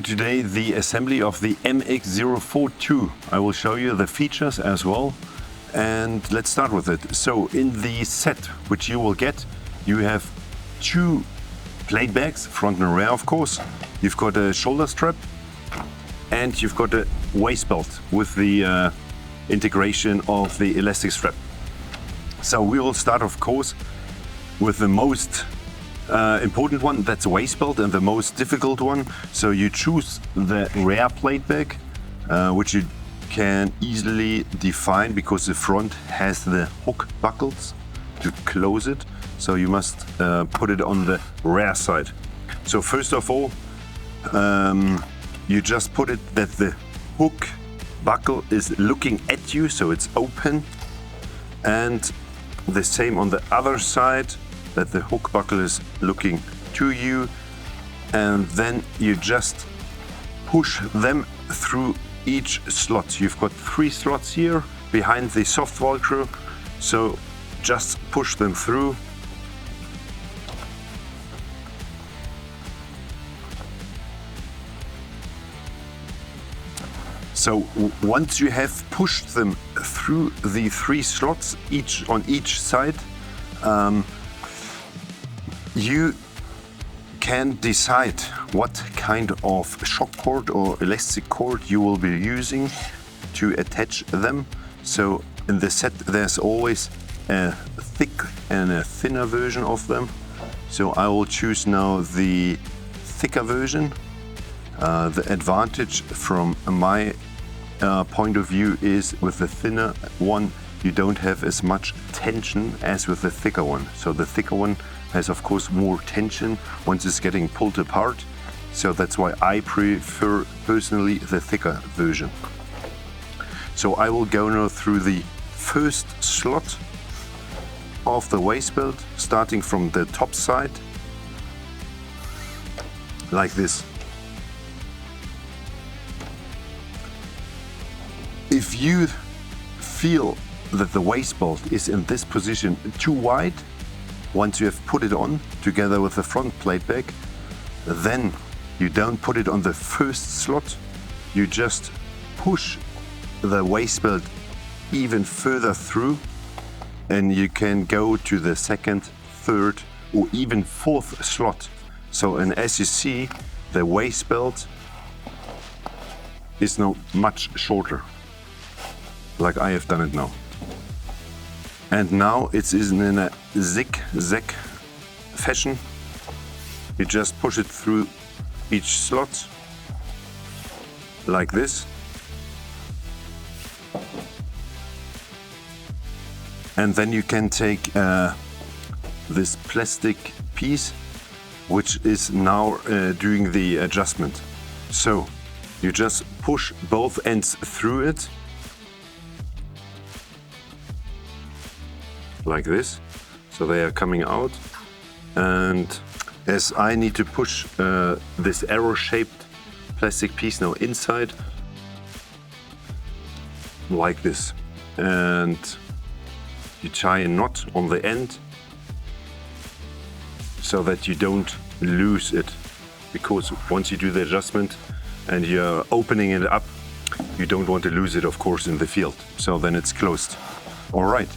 today the assembly of the MX042. I will show you the features as well, and let's start with it. So in the set which you will get, you have two plate bags, front and rear of course. You've got a shoulder strap and you've got a waist belt with the integration of the elastic strap. So we will start of course with the most important one, that's a waist belt, and the most difficult one. So you choose the rear plate bag, which you can easily define because the front has the hook buckles to close it. So you must put it on the rear side. So first of all, you just put it that the hook buckle is looking at you, so it's open, and the same on the other side, that the hook buckle is looking to you, and then you just push them through each slot. You've got 3 slots here behind the soft Velcro, so just push them through. So once you have pushed them through the 3 slots, each on each side, you can decide what kind of shock cord or elastic cord you will be using to attach them. So in the set there's always a thick and a thinner version of them. So I will choose now the thicker version. The advantage from my point of view is with the thinner one you don't have as much tension as with the thicker one. So the thicker one has of course more tension once it's getting pulled apart. So that's why I prefer personally the thicker version. So I will go now through the first slot of the waist belt, starting from the top side, like this. If you feel that the waist belt is in this position too wide, once you have put it on together with the front plate bag, then you don't put it on the first slot, you just push the waist belt even further through, and you can go to the second, third or even fourth slot. So, and as you see, the waist belt is now much shorter, like I have done it now. And now it is in a zigzag fashion. You just push it through each slot, like this. And then you can take this plastic piece, which is now doing the adjustment. So you just push both ends through it, like this, so they are coming out. And as I need to push this arrow-shaped plastic piece now inside, like this, and you tie a knot on the end so that you don't lose it, because once you do the adjustment and you're opening it up, you don't want to lose it of course in the field, so then it's closed. All right.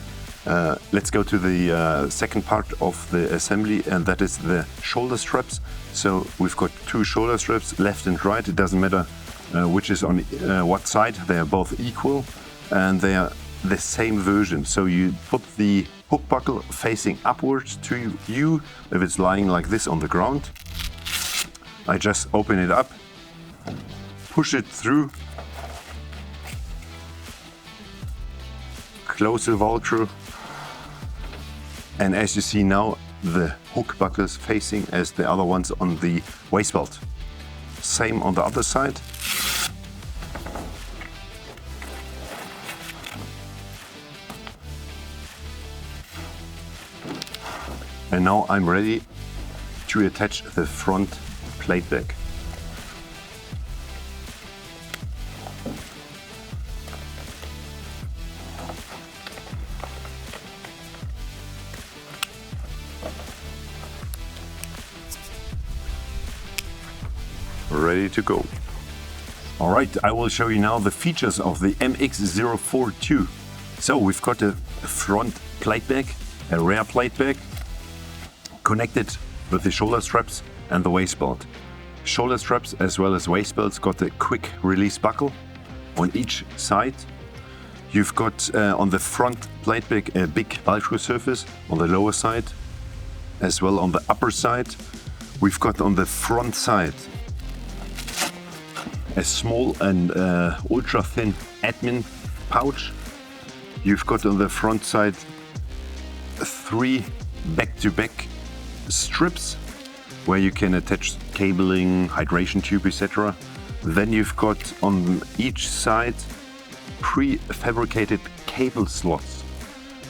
Let's go to the second part of the assembly, and that is the shoulder straps. So we've got 2 shoulder straps, left and right. It doesn't matter which is on what side. They are both equal and they are the same version. So you put the hook buckle facing upwards to you if it's lying like this on the ground. I just open it up, push it through, close the Velcro, and as you see now, the hook buckle is facing as the other ones on the waist belt. Same on the other side. And now I'm ready to attach the front plate bag. Ready to go. Alright, I will show you now the features of the MX042. So we've got a front plate bag, a rear plate bag, connected with the shoulder straps and the waist belt. Shoulder straps as well as waist belts got a quick release buckle on each side. You've got on the front plate bag a big Velcro surface on the lower side, as well on the upper side. We've got on the front side a small and ultra thin admin pouch. You've got on the front side 3 back-to-back strips where you can attach cabling, hydration tube, etc. Then you've got on each side pre-fabricated cable slots.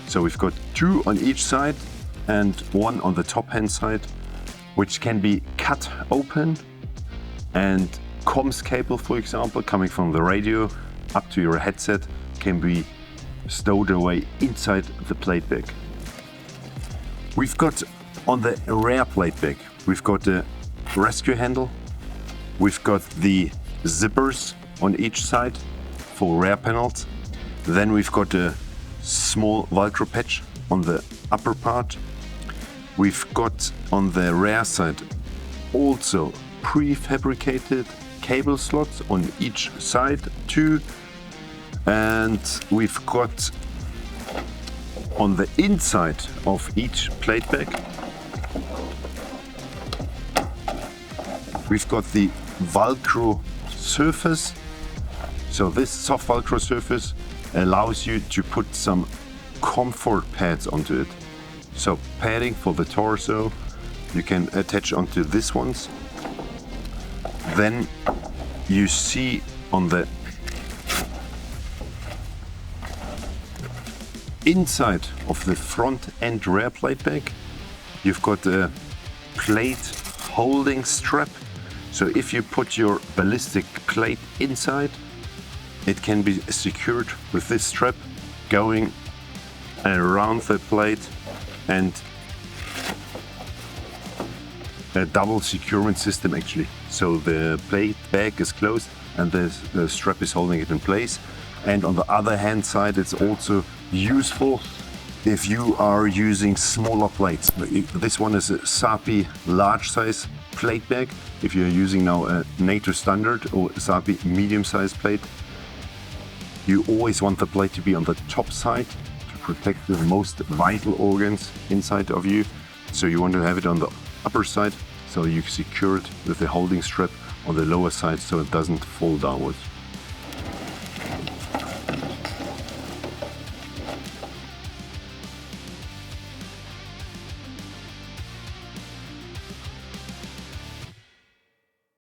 So we've got 2 on each side and 1 on the top hand side, which can be cut open, and comms cable, for example, coming from the radio up to your headset can be stowed away inside the plate bag. We've got on the rear plate bag, we've got a rescue handle, we've got the zippers on each side for rear panels, then we've got a small Velcro patch on the upper part. We've got on the rear side also prefabricated cable slots on each side too, and we've got on the inside of each plate bag we've got the Velcro surface. So this soft Velcro surface allows you to put some comfort pads onto it. So padding for the torso you can attach onto these ones. Then you see on the inside of the front and rear plate bag you've got a plate holding strap. So if you put your ballistic plate inside, it can be secured with this strap going around the plate, and a double securement system actually. So the plate bag is closed and the strap is holding it in place. And on the other hand side, it's also useful if you are using smaller plates. This one is a 𝗙cie large size plate bag. If you're using now a NATO standard or 𝗙cie medium size plate, you always want the plate to be on the top side to protect the most vital organs inside of you. So you want to have it on the upper side, so you secure it with the holding strap on the lower side so it doesn't fall downwards.